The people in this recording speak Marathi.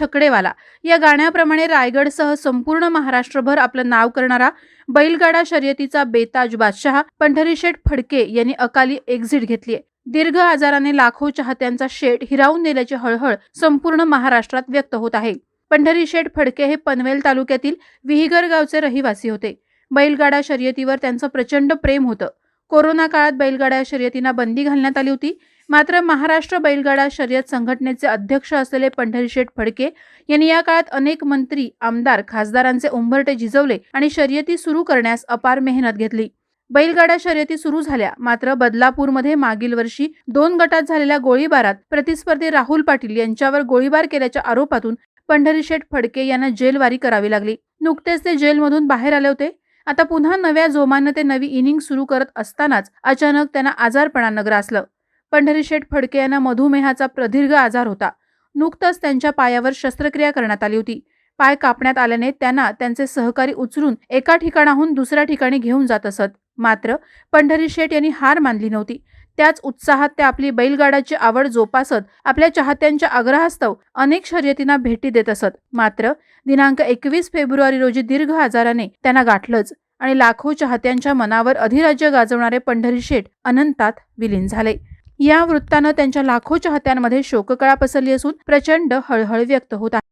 ठकडेवाला या गाण्याप्रमाणे रायगडसह संपूर्ण महाराष्ट्रभर आपलं नाव करणारा बैलगाडा शर्यतीचा बेताज बादशाह पंढरीशेठ फडके यांनी अकाली एक्झिट घेतलीय। दीर्घ आजाराने लाखो चाहत्यांचा शेट हिरावून नेल्याची हळहळ संपूर्ण महाराष्ट्रात व्यक्त होत आहे। पंढरीशेठ फडके हे पनवेल तालुक्यातील विहिगर गावचे रहिवासी होते। बैलगाडा शर्यतीवर त्यांचं प्रचंड प्रेम होतं। कोरोना काळात बैलगाडा शर्यतींना बंदी घालण्यात आली होती। मात्र महाराष्ट्र बैलगाडा शर्यत संघटनेचे अध्यक्ष असलेले पंढरीशेठ फडके यांनी या काळात अनेक मंत्री, आमदार, खासदारांचे उंबरठे झिजवले आणि शर्यती सुरू करण्यास अपार मेहनत घेतली। बैलगाडा शर्यती सुरू झाल्या, मात्र बदलापूरमध्ये मागील वर्षी 2 गटात झालेल्या गोळीबारात प्रतिस्पर्धी राहुल पाटील यांच्यावर गोळीबार केल्याच्या आरोपातून पंढरीशेठ फडके यांना जेलवारी करावी लागली। नुकतेच ते जेलमधून बाहेर आले होते। आता पुन्हा नव्या जोमाने ते नवी इनिंग सुरू करत असतानाच अचानक त्यांना आजारपणानं ग्रासलं। पंढरीशेठ फडके यांना मधुमेहाचा प्रदीर्घ आजार होता। नुकतंच त्यांच्या पायावर शस्त्रक्रिया करण्यात आली होती। पाय कापण्यात आल्याने त्यांना त्यांचे सहकारी उचलून एका ठिकाणाहून दुसऱ्या ठिकाणी घेऊन जात असत। मात्र पंढरीशेठ यांनी हार मानली नव्हती। त्याच उत्साहात ते आपली बैलगाडाची आवड जोपासत आपल्या चाहत्यांच्या आग्रहास्तव अनेक शर्यतींना भेटी देत असत। मात्र दिनांक 21 फेब्रुवारी रोजी दीर्घ आजाराने त्यांना गाठलंच आणि लाखो चाहत्यांच्या मनावर अधिराज्य गाजवणारे पंढरीशेठ अनंतात विलीन झाले। या वृत्तानं त्यांच्या लाखो चाहत्यांमध्ये शोककळा पसरली असून प्रचंड हळहळ व्यक्त होत आहे।